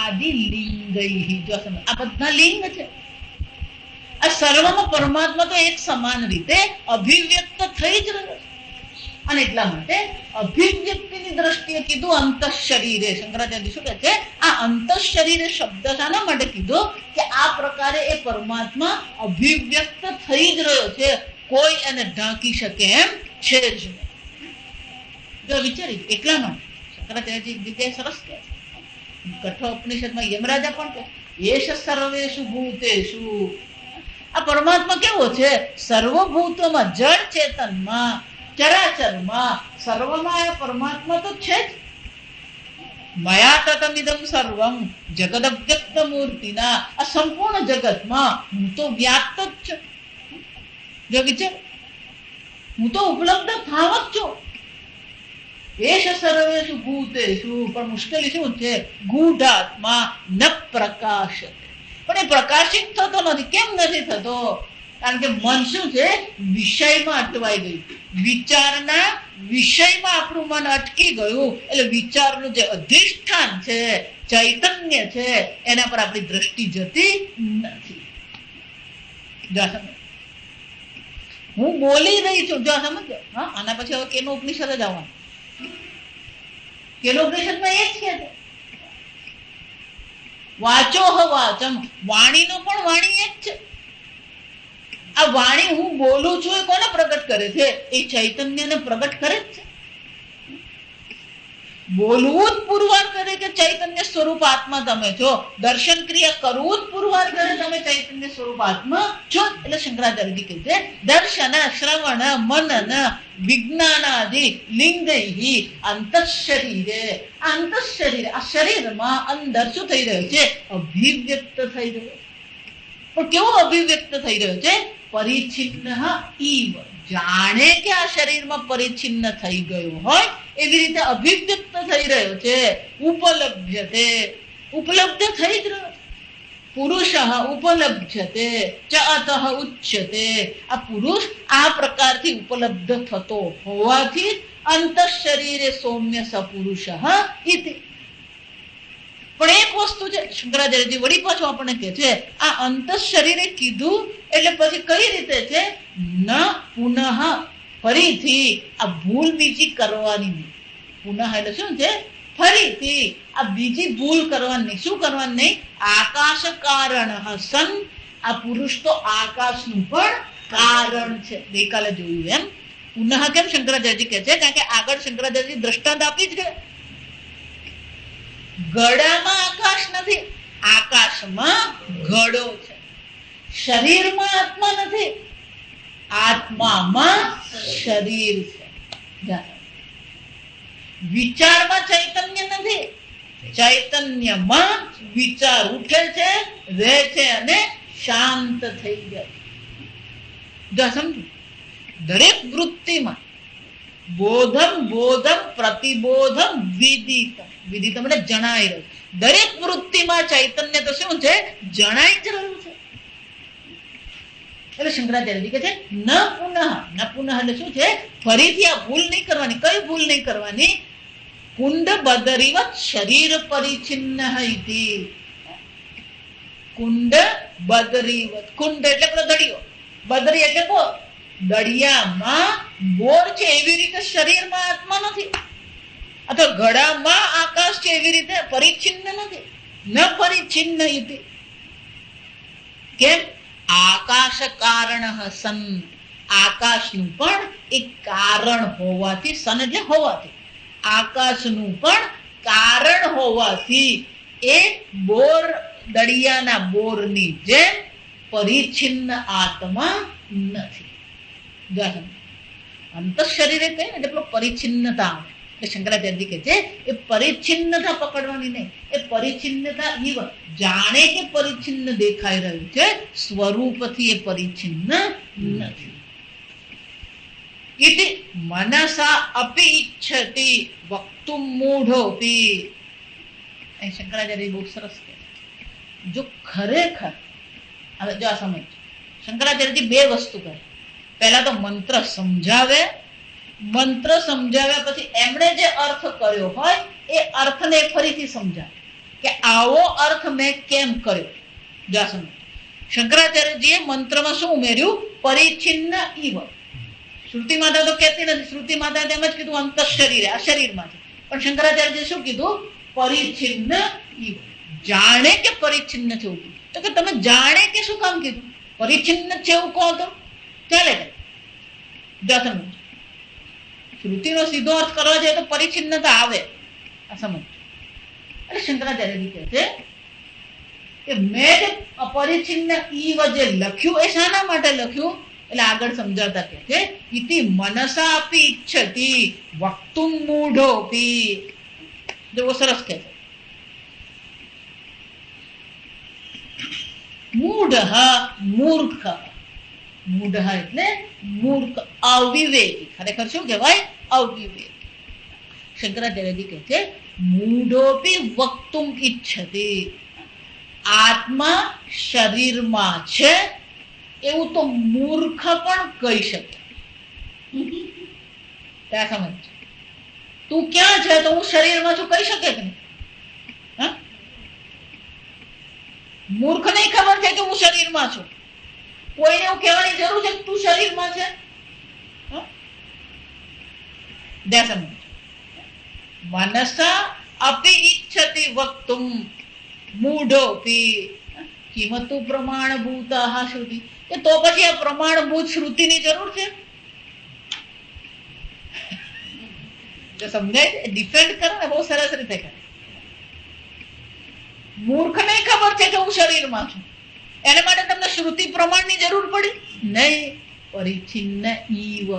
આદિ લિંગૈ. જો આ બધા લિંગ છે. આ સર્વમાં પરમાત્મા તો એક સમાન રીતે અભિવ્યક્ત થઈ જ રહ્યો છે. અને એટલા માટે અભિવ્યક્તિની દ્રષ્ટિએ કીધું અંતઃશરીરે. શંકરાચાર્ય શું કહે છે? આ અંતઃશરીરે શબ્દ શાના માટે કીધો? કે આ પ્રકારે એ પરમાત્મા અભિવ્યક્ત થઈ જ રહ્યો છે, કોઈ એને ઢાંકી શકે એમ છે જ નહીં. જો વિચારી, એટલા માટે શંકરાચાર્ય જગ્યાએ સરસ કહે છે. કઠોપનિષદમાં યમરાજા પણ કહે એશ સર્વેષુ ભૂતેષુ. આ પરમાત્મા કેવો છે? સર્વભૂતોમાં, જળ ચેતનમાં, ચરાચરમાં, સર્વમાં એ પરમાત્મા તો છે જ. મયા તતમિદમ સર્વમ જગદવ્યક્ત મૂર્તિના. આ સંપૂર્ણ જગતમાં હું તો વ્યાપ્ત જ છું. જો વિચાર, હું તો ઉપલબ્ધ થાવ જ છું. એશ સર્વેષુ ભૂતેષુ. પણ મુશ્કેલી શું છે? ગૂઢાત્મા ન પ્રકાશતે. પણ એ પ્રકાશિત થતો નથી. કેમ નથી થતો? કારણ કે મન શું છે? વિષયમાં અટવાઈ ગયું. વિચારના વિષયમાં આપણું મન અટકી ગયું. એટલે વિચારનું જે અધિષ્ઠાન છે, ચૈતન્ય છે, એના પર આપણી દ્રષ્ટિ જતી નથી. હું બોલી રહી છું, જો સમજો. હા, આના પછી હવે કેનો ઉપનિષદ જ આવવાનું. કેનો ઉપનિષદમાં એ જ છે. વાચો વાચમ. વાણીનો પણ વાણી એ જ છે. આ વાણી હું બોલું છું એ કોને પ્રગટ કરે છે? એ ચૈતન્યને પ્રગટ કરે જ છે. બોલવું જ પુરવાર કરે કે ચૈતન્ય સ્વરૂપ આત્મા તમે છો. દર્શન ક્રિયા કરવું જ પુરવાર કરે તમે ચૈતન્ય સ્વરૂપ આત્મા છો. એટલે શંકરાચાર્ય કહે છે દર્શન, શ્રવણ, મનન, વિજ્ઞાનાદિ લિંગૈ અંતઃશરીરે. અંતઃશરીરે, આ શરીરમાં અંદર શું થઈ રહ્યું છે? અભિવ્યક્ત થઈ રહ્યો છે. પણ કેવો અભિવ્યક્ત થઈ રહ્યો છે? પરિચ્છિન્ન ઈવ. જાણે કે આ શરીરમાં પરિચ્છિન્ન થઈ ગયું હોય એવી રીતે અભિવ્યક્ત થઈ રહ્યો છે. ઉપલભ્યતે, ઉપલબ્ધ થઈ જ રહ્યો છે. પુરુષ ઉપલભ્યતે ચ અતઃ ઉચ્યતે. આ પુરુષ આ પ્રકારથી ઉપલબ્ધ થતો હોવાથી અંતઃશરીરે સૌમ્ય સપુરુષ ઇતિ. પણ એક વસ્તુ છે, શંકરાચાર્યજી વળી પાછું આપણને કહે છે આ અંતઃશરીરે કીધું એટલે પછી કઈ રીતે છે? ન પુનઃ, ફરીથી આ ભૂલ બીજી કરવાની નહીં. પુનઃ એટલે શું છે? ફરીથી આ બીજી ભૂલ કરવાની. શું કરવાની નહીં? આકાશ કારણ સન. આ પુરુષ તો આકાશનું પણ કારણ છે. ગઈકાલે જોયું એમ. પુનઃ કેમ શંકરાચાર્યજી કહે છે? કારણ કે આગળ શંકરાચાર્યજી દ્રષ્ટાંત આપી જ ગયા. ઘડામાં આકાશ નથી, આકાશમાં ઘડો છે. શરીરમાં આત્મા નથી, આત્મામાં શરીર છે. વિચારમાં ચૈતન્ય નથી, ચૈતન્યમાં વિચાર ઉઠે છે, રહે છે અને શાંત થઈ જાય. સમજો, દરેક વૃત્તિમાં બોધમ, બોધમ, પ્રતિબોધમ, વિદિતમ. વિદિતમ એટલે જણાઈ રહ્યું. દરેક વૃત્તિમાં ચૈતન્ય તો શું છે? જણાઈ જ રહ્યું છે. એટલે શંકરાચાર્ય કહે છે ન પુનઃ. ન પુનઃ એટલે શું છે? ફરીથી આ ભૂલ નહીં કરવાની. કઈ ભૂલ નહીં કરવાની? કુંડ બદરીવત શરીર પરિચ્છિન્ન ઇતિ. કુંડ બદરીવત. કુંડ એટલે પેલો દડિયો, બદરી એટલે બોર. દડિયામાં બોર છે એવી રીતે શરીરમાં આત્મા નથી, અથવા ઘડામાં આકાશ છે એવી રીતે પરિચ્છિન્ન નથી. ન પરિચ્છિન્ન ઇતિ. કેમ? આકાશ કારણ સન. આકાશનું પણ એક કારણ હોવાથી, સન એટલે હોવાથી, આકાશનું પણ કારણ હોવાથી એ બોર, દડિયાના બોરની જેમ પરિચ્છિન્ન આત્મા નથી. અંતઃશરીરે કઈ ને એટલે પરિચ્છિન્નતા. શંકરાચાર્ય કહે છે એ પરિચ્છિન્નતા પકડવાની નહીં. એ પરિચ્છિન્નતા જાણે કે પરિચ્છિન્ન દેખાઈ રહ્યું છે, સ્વરૂપથી એ પરિચ્છિન્ન નથી. ઇતિ મનસા અપી ઈચ્છતિ વક્તુમ મૂઢોપી. અહીં શંકરાચાર્ય બહુ સરસ કહે છે. જો ખરેખર, હવે જો આ સમજ, શંકરાચાર્યજી બે વસ્તુ કરે. પહેલા તો મંત્ર સમજાવે. મંત્ર સમજાવ્યા પછી એમણે જે અર્થ કર્યો હોય એ અર્થને ફરીથી સમજાવે. કે આવો અર્થ મેં કેમ કર્યો. જા સમજ. શંકરાચાર્યજીએ મંત્રમાં શું ઉમેર્યું? પરિચ્છિન્ન ઈવ. શ્રુતિ માતા તો કહેતી નથી, શ્રુતિ માતા તેમ જ કીધું અંત શરીરે, આ શરીરમાં છે. પણ શંકરાચાર્યજીએ શું કીધું? પરિચ્છિન્ન ઈવ. જાણે કે પરિચ્છિન્ન છે એવું કીધું. તો કે તમે જાણે કે શું કામ કીધું? પરિચ્છિન્ન છે એવું કહો તો ચાલે. જા સમજ. શ્રુતિનો સીધો અર્થ કરવા જાય તો પરિચ્છિન્નતા આવે. આ સમજ. એટલે શંકરાચાર્યજી કહે છે કે મેં જે અપરિચ્છિન્ન ઈવ જે લખ્યું એ શાના માટે લખ્યું? એટલે આગળ સમજાવતા કહે છે ઇતિ મનસા અપી ઈચ્છતિ વક્તુમ મૂઢોપી. જો સરસ કહે છે. મૂઢ મૂર્ખ. મૂઢ એટલે મૂર્ખ, અવિવેકી. ખરેખર શું કહેવાય? અવિવેકી. શંકરાચાર્યજી કહે છે મૂઢોપી વક્તુમ ઈચ્છતિ. આત્મા શરીરમાં છે એવું તો મૂર્ખ પણ કહી શકે. ત્યાં સમજ. તું ક્યાં છે તો હું શરીરમાં છું કહી શકે કે નહીં? મૂર્ખ નહીં ખબર છે કે હું શરીરમાં છું. કોઈને એવું કહેવાની જરૂર છે કે તું શરીરમાં છે? મનસા અપી ઈચ્છતિ વક્તુમ મૂઢોપી કિમતુ પ્રમાણભૂતઃ શ્રુતિ. કે તો પછી આ પ્રમાણભૂત શ્રુતિની જરૂર છે? જો સમજાય, ડિફેન્ડ કરે ને બહુ સરસ રીતે કરે. મૂર્ખ નહીં ખબર છે કે હું શરીરમાં છું, એને માટે તમને શ્રુતિ પ્રમાણની જરૂર પડી નહીં. પરિચ્છિન્ન ઈવ.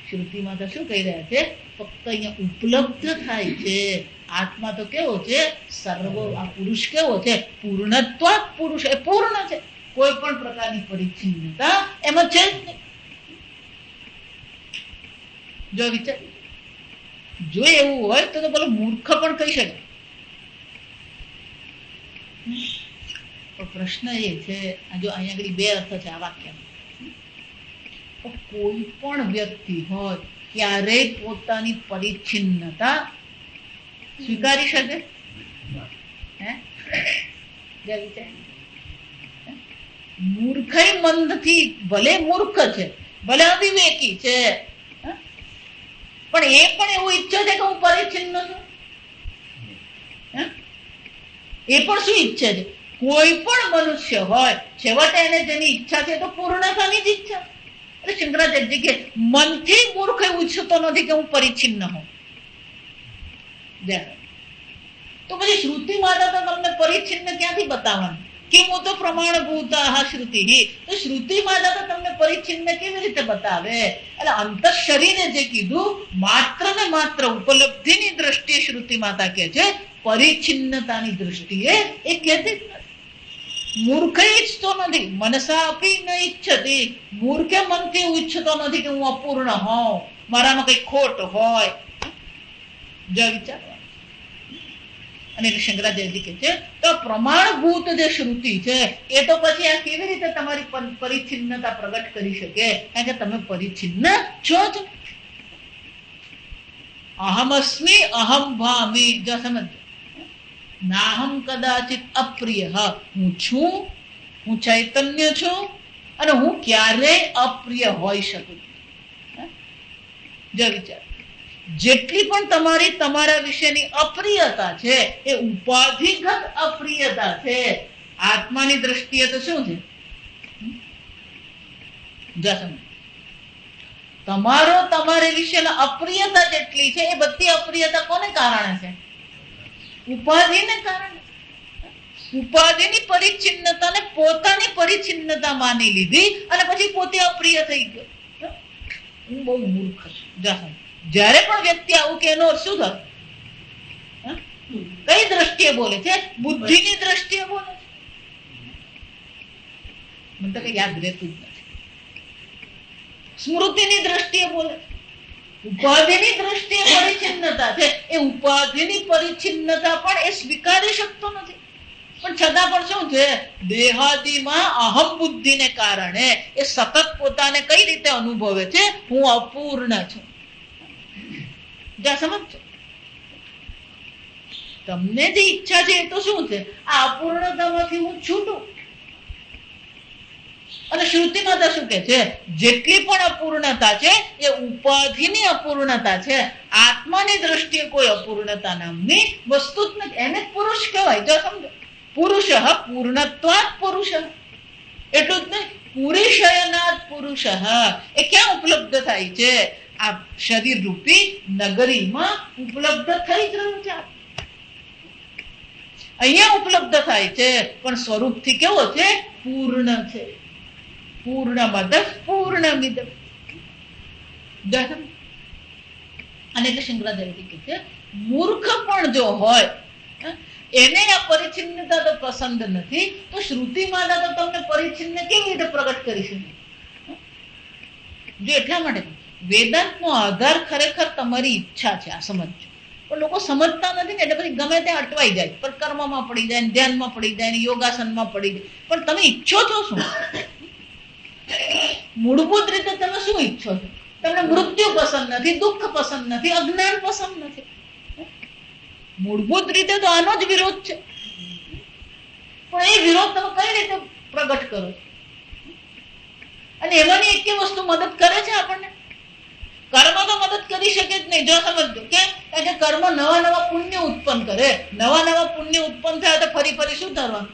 શ્રુતિમાં તો શું કહી રહ્યા છે? ફક્ત અહીંયા ઉપલબ્ધ થાય છે. આત્મા તો કેવો છે? સર્વ. આ પુરુષ કેવો છે? પૂર્ણત્વ. પુરુષ એ પૂર્ણ છે. કોઈ પણ પ્રકારની પરિચ્છિન્નતા એમાં છે જ નહીં. જો વિચાર, જો એવું હોય તો પેલો મૂર્ખ પણ કહી શકે. પ્રશ્ન એ છે, જો અહીંયા આગળ બે અર્થ છે આ વાક્યમાં. કોઈ પણ વ્યક્તિ હોય ક્યારેય પોતાની પરિચ્છિન્નતા સ્વીકારી શકે? મૂર્ખઈ મંદથી, ભલે મૂર્ખ છે, ભલે અવિવેકી છે, પણ એ પણ એવું ઈચ્છે છે કે હું પરિચ્છિન્ન છું. એ પણ શું ઈચ્છે છે? કોઈ પણ મનુષ્ય હોય છેવટે એને જેની ઈચ્છા છે તો પૂર્ણતાની જ ઈચ્છા. એટલે શંકરાચાર્યજી કે મનથી મૂર્ખ એવું ઈચ્છતો નથી કે હું પરિચ્છિન્ન હોઉં. તો પછી શ્રુતિ માતા તો તમને પરિચ્છિન્ન ક્યાંથી બતાવવાનું? કે હું તો પ્રમાણભૂત શ્રુતિ. તો શ્રુતિ માતા તો તમને પરિચ્છિન્ન કેવી રીતે બતાવે? એટલે અંત શરીરે જે કીધું માત્ર ને માત્ર ઉપલબ્ધિની દ્રષ્ટિએ શ્રુતિ માતા કે છે, પરિચ્છિન્નતાની દ્રષ્ટિએ એ કહેતી જ નથી. મૂર્ખ ઈચ્છતો નથી. મનસા અપી ન ઈચ્છતિ. મૂર્ખે મનથી એવું ઈચ્છતો નથી કે હું અપૂર્ણ હોઉં, મારામાં કઈ ખોટ હોય. જો વિચાર. અને શંકરાચાર્યજી કહે છે તો પ્રમાણભૂત જે શ્રુતિ છે એ તો પછી આ કેવી રીતે તમારી પરિચ્છિન્નતા પ્રગટ કરી શકે? કારણ કે તમે પરિચ્છિન્ન છો જ. અહમસ્મી અહમ ભામી. જો સમજ. નાહમ કદાચિત અપ્રિય. હું છું, હું ચૈતન્ય છું, અને હું ક્યારેય અપ્રિય હોઈ શકું. જો વિચાર. જેટલી પણ તમારી તમારા વિશેની અપ્રિયતા છે એ ઉપાધિગત અપ્રિયતા છે. આત્માની દ્રષ્ટિએ તો શું છે? તમારો તમારી વિશેના અપ્રિયતા જેટલી છે એ બધી અપ્રિયતા કોને કારણે છે? ઉપાધિને કારણે. ઉપાધિની પરિચ્છિન્નતાને પોતાની પરિચ્છિન્નતા માની લીધી અને પછી પોતે અપ્રિય થઈ ગયો. હું બહુ મૂર્ખ છું. જ્યારે પણ વ્યક્તિ આવું કે એનો શું થાય? કઈ દ્રષ્ટિએ બોલે છે? બુદ્ધિની દ્રષ્ટિએ બોલે છે. મને તો કઈ યાદ રહેતું જ નથી. સ્મૃતિની દ્રષ્ટિએ બોલે છે. ઉપાધિની દ્રષ્ટિએ પરિચ્છિન્નતા છે. એ ઉપાધિની પરિચ્છિન્નતા પણ એ સ્વીકારી શકતો નથી. પણ છતાં પણ શું છે? દેહાદિમાં અહમ બુદ્ધિને કારણે એ સતત પોતાને કઈ રીતે અનુભવે છે? હું અપૂર્ણ છું. સમજ છો? તમને જે ઈચ્છા છે એ તો શું છે? આ અપૂર્ણતામાંથી હું છૂટું. અને શ્રુતિ માતા શું કે છે? જેટલી પણ અપૂર્ણતા છે એ ઉપાધિની અપૂર્ણતા છે. આત્માની દ્રષ્ટિએ કોઈ અપૂર્ણતા નામની વસ્તુ જ નથી. એને પુરુષ કહેવાય. જો સમજો, પુરુષ પૂર્ણત્વાત પુરુષ, એટલું જ નહીં, પુરુષયનાત પુરુષ. એ ક્યાં ઉપલબ્ધ થાય છે? આ શરીર રૂપી નગરીમાં ઉપલબ્ધ થઈ જ રહ્યું છે. અહીંયા ઉપલબ્ધ થાય છે, પણ સ્વરૂપથી કેવો છે? પૂર્ણ છે. પૂર્ણમદ પૂર્ણમિદ. અને એટલે શંકરાચાર્ય કહે છે મૂર્ખ પણ જો હોય એને આ પરિચ્છિન્નતા તો પસંદ નથી, તો શ્રુતિ માતા તો તમને પરિચ્છિન્ન કેવી રીતે પ્રગટ કરી શકે? જો એટલા માટે વેદાંતનો આધાર ખરેખર તમારી ઈચ્છા છે. આ સમજો. પણ લોકો સમજતા નથી ને, એટલે પછી ગમે ત્યાં અટવાઈ જાય. પણ કર્મમાં પડી જાય, ધ્યાનમાં પડી જાય, યોગાસનમાં પડી જાય. પણ તમે ઈચ્છો છો શું? મૂળભૂત રીતે તમે શું ઈચ્છો છો? તમને મૃત્યુ પસંદ નથી, દુઃખ પસંદ નથી, અજ્ઞાન પસંદ નથી. મૂળભૂત રીતે તો આનો જ વિરોધ છે. પણ એ વિરોધ તમે કઈ રીતે પ્રગટ કરો છો? અને એમાંની એક વસ્તુ મદદ કરે છે આપણને. કર્મ તો મદદ કરી શકે જ નહીં. જો સમજો કેમ? કારણ કે કર્મ નવા નવા પુણ્ય ઉત્પન્ન કરે. નવા નવા પુણ્ય ઉત્પન્ન થયા તો ફરી ફરી શું થવાનું?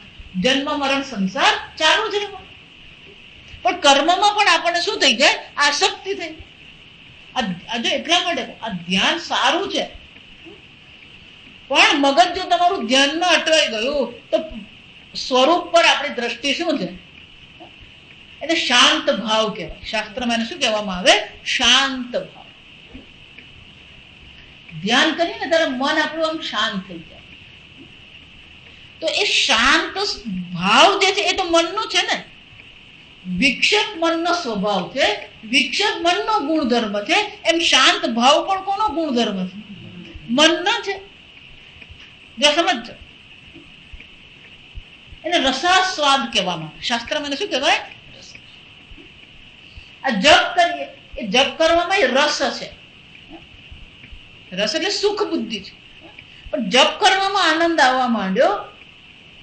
જન્મ મરણ સંસાર ચાલુ જ રહેવાનું. પણ કર્મમાં પણ આપણને શું થઈ જાય? આસક્તિ થઈ જાય. જો એટલા માટે આ ધ્યાન સારું છે, પણ મગજ જો તમારું ધ્યાનમાં અટવાઈ ગયું તો સ્વરૂપ પર આપણી દ્રષ્ટિ શું છે? એને શાંત ભાવ કહેવાય. શાસ્ત્રમાં એને શું કહેવામાં આવે? શાંત ભાવ. ધ્યાન કરીએ ને ત્યારે મન આપણું આમ શાંત થઈ જાય. તો એ શાંત ભાવ જે છે એ તો મનનું છે ને. વિક્ષેપ મનનો સ્વભાવ છે, વિક્ષેપ મનનો ગુણધર્મ છે. એમ શાંત ભાવ પણ કોનો ગુણધર્મ છે? મનનો છે. જો સમજો, એને રસાસ્વાદ કહેવામાં આવે. શાસ્ત્રમાં એને શું કહેવાય? આ જપ કરીએ, એ જપ કરવામાં રસ છે. રસ એટલે સુખ બુદ્ધિ છે. પણ જપ કરવામાં આનંદ આવવા માંડ્યો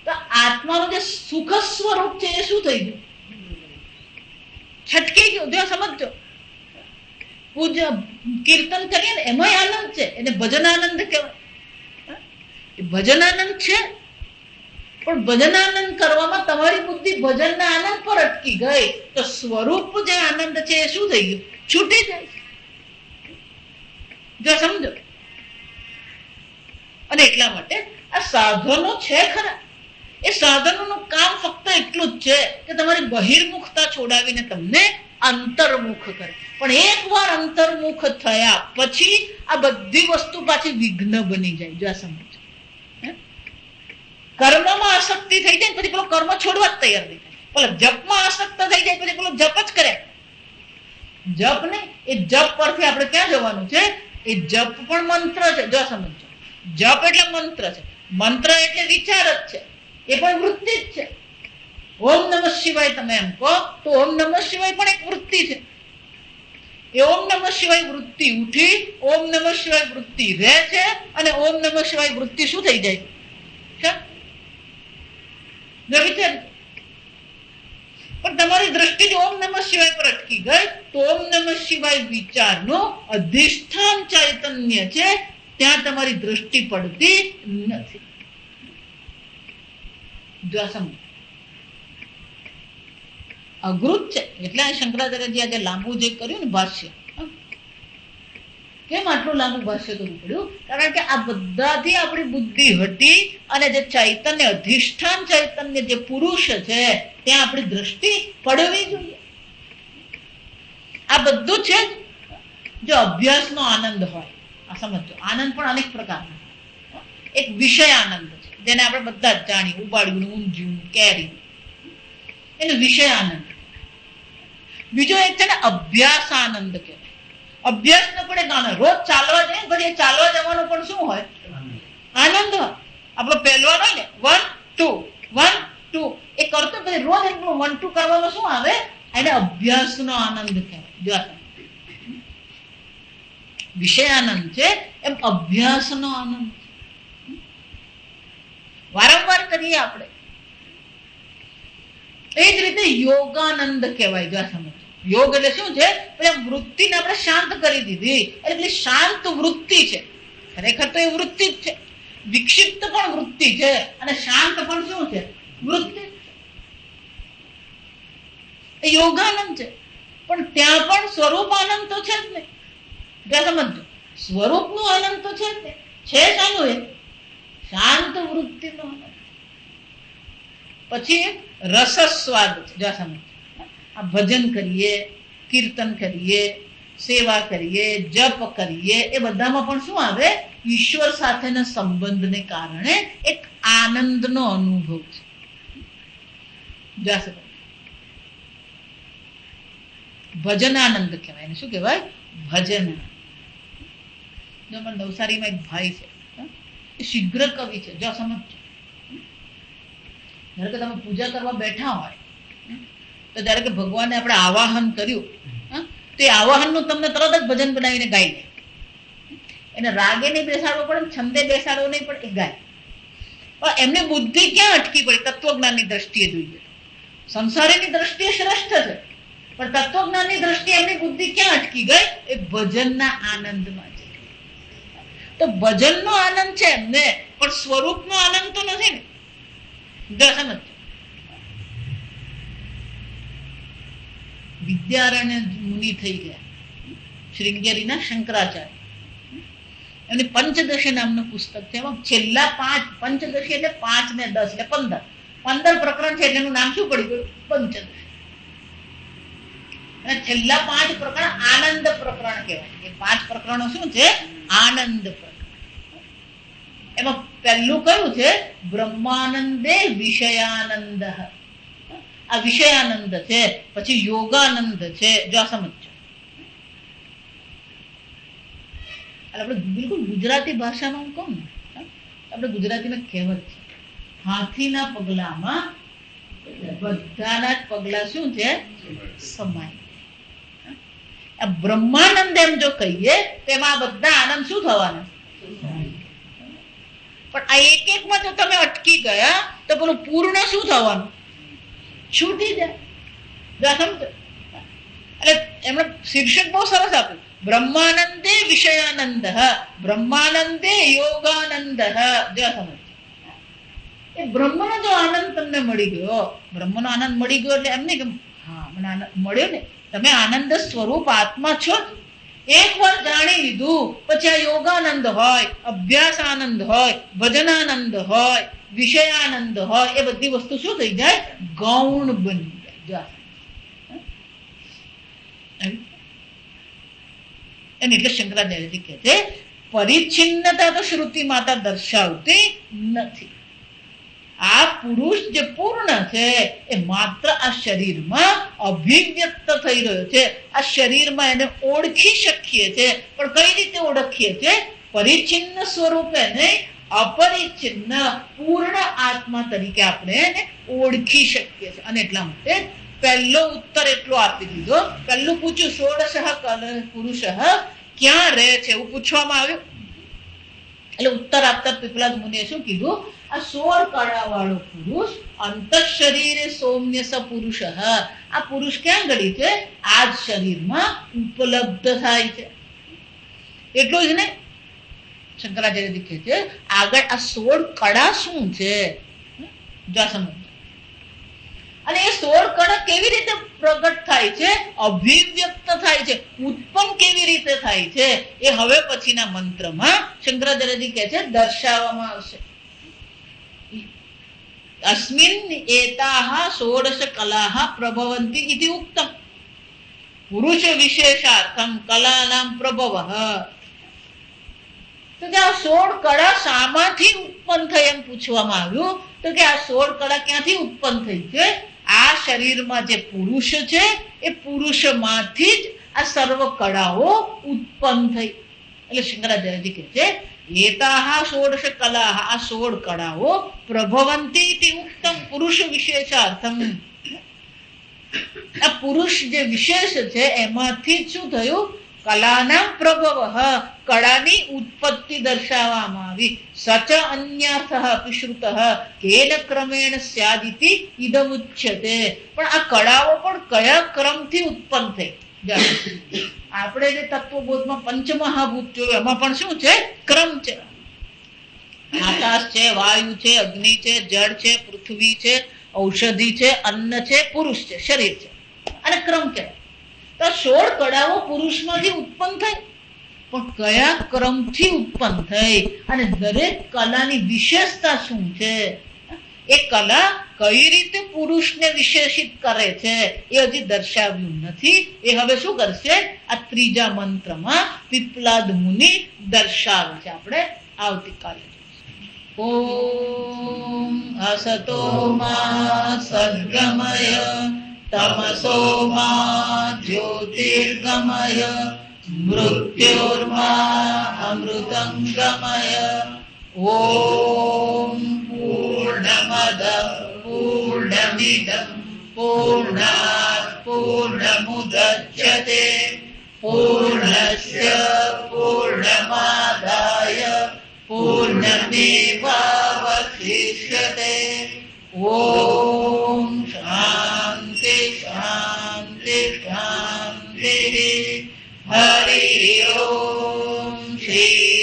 તો આત્માનું જે સુખ સ્વરૂપ છે એ શું થઈ ગયું? છટકી ગયું. જો સમજો, પૂજા કીર્તન કરીએ ને એમાં આનંદ છે, એને ભજન આનંદ કહેવાય. ભજન આનંદ છે, પણ ભજન આનંદ કરવામાં તમારી બુદ્ધિ ભજનના આનંદ પર અટકી ગઈ તો સ્વરૂપ જે આનંદ છે એ શું થઈ ગયું? છૂટી જાય. જો સમજો. અને એટલા માટે આ સાધનો છે ખરા, એ સાધનોનું કામ ફક્ત એટલું જ છે કે તમારી બહિર્મુખતા છોડાવીને તમને અંતર્મુખ કરે. પણ એકવાર અંતર્મુખ થયા પછી આ બધી વસ્તુ પાછી વિઘ્ન બની જાય. જો આ સમજો, કર્મમાં આસક્તિ થઈ જાય પછી પેલો કર્મ છોડવા જ તૈયાર થઈ જાય. પેલો જપમાં આસક્ત થઈ જાય પછી પેલો જપ જ કરે. જપ ને એ જપ પરથી આપણે ક્યાં જવાનું છે? એ જપ પણ મંત્ર છે. જો સમજો, જપ એટલે મંત્ર છે. મંત્ર એટલે વિચાર જ છે. એ પણ વૃત્તિ જ છે. ઓમ નમઃ શિવાય તમે એમ કહો તો ઓમ નમઃ શિવાય પણ એક વૃત્તિ છે. એ ઓમ નમઃ શિવાય વૃત્તિ ઉઠી, ઓમ નમઃ શિવાય વૃત્તિ રહે છે, અને ઓમ નમઃ શિવાય વૃત્તિ શું થઈ જાય છે? પણ તમારી દ્રષ્ટિ જો ઓમ નમઃ શિવાય પર અટકી ગઈ તો ઓમ નમઃ શિવાય વિચારનું અધિષ્ઠાન ચૈતન્ય છે, ત્યાં તમારી દ્રષ્ટિ પડતી નથી. અઘરું છે. એટલે શંકરાચાર્યજી આજે લાંબુ જે કર્યું ને ભાષ્ય, કેમ આટલું લાંબુ ભાષ્ય કરવું પડ્યું? કારણ કે આ બધાથી આપણી બુદ્ધિ હટી અને જે ચૈતન્ય અધિષ્ઠાન ચૈતન્ય જે પુરુષ છે ત્યાં આપણી દ્રષ્ટિ પડવી જોઈએ. આ બધું છે જો અભ્યાસનો આનંદ હોય. આ સમજો, આનંદ પણ અનેક પ્રકારનો. એક વિષય આનંદ છે જેને આપણે બધા જ જાણીએ, ઉબાડ્યું, ઊંધિયું, કેરી, એનો વિષય આનંદ. બીજો એક છે ને અભ્યાસ આનંદ કહેવાય. અભ્યાસ ને પણ એક આનંદ. રોજ ચાલવા જાય પછી એ ચાલવા જવાનો પણ શું હોય? આનંદ હોય. આપણો પહેલવાન હોય ને 1 2 1 2 એ કરતો પછી રોજ એટલું 1 2 કરવામાં શું આવે? એને અભ્યાસનો આનંદ કહેવાય. વિષય આનંદ છે એમ અભ્યાસનો આનંદ. વારંવાર કરીએ આપણે. એ જ રીતે યોગાનંદ કહેવાય. જો આ સમજો, યોગ એટલે શું છે? પેલા વૃત્તિને આપણે શાંત કરી દીધી એટલે શાંત વૃત્તિ છે. ખરેખર તો એ વૃત્તિ જ છે. વિક્ષિપ્ત પણ વૃત્તિ છે અને શાંત પણ શું છે? વૃત્તિ. એ યોગાનંદ છે. પણ ત્યાં પણ સ્વરૂપ આનંદ તો છે જ નહીં. ત્યાં સમજો, સ્વરૂપનું આનંદ તો છે જ નહીં. છે શાનું? એ શાંત વૃત્તિનો આનંદ. પછી રસસ્વાદ છે. જો સમજ, આ ભજન કરીએ, કીર્તન કરીએ, સેવા કરીએ, જપ કરીએ, એ બધામાં પણ શું આવે? ઈશ્વર સાથેના સંબંધને કારણે એક આનંદનો અનુભવ છે. ભજન આનંદ કહેવાય. એને શું કહેવાય? ભજન. નવસારીમાં એક ભાઈ છે, એ શીઘ્ર કવિ છે. જો સમજો, ધારો કે તમે પૂજા કરવા બેઠા હોય તો ધારો કે ભગવાને આપણે આવાહન કર્યું, તે આવાહનનું તમને તરત જ ભજન બનાવીને ગાઈ દે. એને રાગે નહીં બેસાડવો પડે, છંદે બેસાડવો નહીં પડે, એ ગાય. પણ એમની બુદ્ધિ ક્યાં અટકી પડી? તત્વજ્ઞાનની દ્રષ્ટિએ જોઈએ. સંસારીની દ્રષ્ટિએ શ્રેષ્ઠ છે, પણ તત્વજ્ઞાનની દ્રષ્ટિએ એમની બુદ્ધિ ક્યાં અટકી ગઈ? એ ભજનના આનંદમાં છે. તો ભજનનો આનંદ છે એમને, પણ સ્વરૂપનો આનંદ તો નથી ને. સમજ, વિદ્યારણ્ય મુનિ થઈ ગયા, શ્રીંગેરીના શંકરાચાર્ય. એમની પંચદશી નામનું પુસ્તક છે. એમાં છેલ્લા 5, પંચદશી એટલે 5 ને 10 એટલે 15 પ્રકરણ છે. એટલે એનું નામ શું પડી ગયું? પંચદશી. અને છેલ્લા 5 પ્રકરણ આનંદ પ્રકરણ કહેવાય. એ 5 પ્રકરણો શું છે? આનંદ પ્રકરણ. એમાં પહેલું કયું છે? બ્રહ્માનંદે વિષયાનંદ. આ વિષયાનંદ છે. પછી યોગાનંદ છે. જો આ સમજો, આપણે બિલકુલ ગુજરાતી ભાષામાં હું કહું ને, આપણે ગુજરાતીમાં કહેવત છે, હાથીના પગલામાં બધાના જ પગલા શું છે? સમાય. આ બ્રહ્માનંદ એમ જો કહીએ તો એમાં બધા આનંદ શું થવાના? પણ આ એક એકમાં જો તમે અટકી ગયા તો પેલું પૂર્ણ શું થવાનું? છૂટી જાય. સમજો, એટલે એમણે શીર્ષક બહુ સરસ આપ્યું, બ્રહ્માનંદે વિષયાનંદ, બ્રહ્માનંદે યોગાનંદ. જો સમજ, એ બ્રહ્મનો જો આનંદ તમને મળી ગયો, બ્રહ્મનો આનંદ મળી ગયો એટલે એમ નહીં કે હા મને આનંદ મળ્યો ને, તમે આનંદ સ્વરૂપ આત્મા છો. એકવાર જાણી લીધું પછી આ યોગાનંદ હોય, અભ્યાસ આનંદ હોય, ભજનાનંદ હોય, વિષયાનંદ હોય, એ બધી વસ્તુ શું થઈ જાય? ગૌણ બની જાય. એટલે શંકરાચાર્યજી કહે છે પરિચ્છિન્નતા તો શ્રુતિ માતા દર્શાવતી નથી. આ પુરુષ જે પૂર્ણ છે એ માત્ર આ શરીરમાં અભિવ્યક્ત થઈ રહ્યો છે. આ શરીરમાં એને ઓળખી શકીએ છે, પણ કઈ રીતે ઓળખીએ છે? પરિચ્છિન્ન સ્વરૂપે નહીં, અપરિચ્છિન્ન પૂર્ણ આત્મા તરીકે આપણે એને ઓળખી શકીએ છીએ. અને એટલા માટે પહેલો ઉત્તર એટલો આપી દીધો. પહેલું પૂછ્યું, ષોડશ પુરુષ ક્યાં રહે છે એવું પૂછવામાં આવ્યું. એટલે ઉત્તર આપતા પીપલાદ મુનિએ શું કીધું? આ 16 કળા વાળો પુરુષ અંતઃશરીરે સૌમ્ય સ પુરુષ. આ પુરુષ ક્યાં ગળી છે? આ જ શરીરમાં ઉપલબ્ધ થાય છે. એટલું જ ને, શંકરાચાર્યજી કહે છે આગળ આ 16 કળા શું છે? જો સમજ. અને એ 16 કળા કેવી રીતે પ્રગટ થાય છે? અભિવ્યક્ત થાય છે. ઉત્પન્ન કેવી રીતે થાય છે? એ હવે પછીના મંત્રમાં શંકરાચાર્યજી કહે છે દર્શાવવામાં આવશે. અસ્મિન એતાહ 16 કલાહ પ્રભવંતી ઇતિ ઉક્તમ પુરુષ વિશેષાર્થમ કલાનામ પ્રભવઃ. તો કે આ 16 કળા શામાંથી ઉત્પન્ન થઈ એમ પૂછવામાં આવ્યું. તો કે આ 16 કળા ક્યાંથી ઉત્પન્ન થઈ છે? આ શરીરમાં જે પુરુષ છે એ પુરુષમાંથી જ આ સર્વ કળાઓ ઉત્પન્ન થઈ. એટલે શંકરાચાર્યજી કહે છે એતાહ 16 કલાહ, આ 16 કળાઓ પ્રભવંતી ઇતિ ઉક્તમ પુરુષ વિશેષાર્થમ. આ પુરુષ જે વિશેષ છે એમાંથી શું થયું? કલાના પ્રભવ, કળાની ઉત્પત્તિ દર્શાવવામાં આવી. સચ અન્યર્થ અપિશ્રુત કેન ક્રમેણ સ્યાદિતિ ઇદમુચ્યતે. પણ આ કળાઓ પણ કયા ક્રમથી ઉત્પન્ન થઈ? આપણે જે તત્વબોધમાં પંચમહાભૂત જોયું એમાં પણ શું છે? ક્રમ છે. આકાશ છે, વાયુ છે, અગ્નિ છે, જળ છે, પૃથ્વી છે, ઔષધિ છે, અન્ન છે, પુરુષ છે, શરીર છે, અને ક્રમ છે. તો 16 કળાઓ પુરુષમાંથી ઉત્પન્ન થઈ, પણ કયા ક્રમથી ઉત્પન્ન થઈ અને દરેક કલાની વિશેષતા શું છે? એ કલા કઈ રીતે પુરુષને વિશેષિત કરે છે એ હજી દર્શાવ્યું નથી. એ હવે શું કરશે? આ ત્રીજા મંત્રમાં પીપલાદ મુનિ દર્શાવે છે. આપણે આવતીકાલે ઓમ અસતો મા સદ્ગમય તમસો મા જ્યોતિર્ગમય મૃત્યોર્મા અમૃતંગમય. ઓમ પૂર્ણમદ પૂર્ણમિદં પૂર્ણાત પૂર્ણમુદચ્યતે પૂર્ણસ્ય પૂર્ણમાદાય પૂર્ણમેવાવશિષ્યતે. ઓમ શાંતિ શાંતિ શાંતિ. હરિ ઓમ શ્રી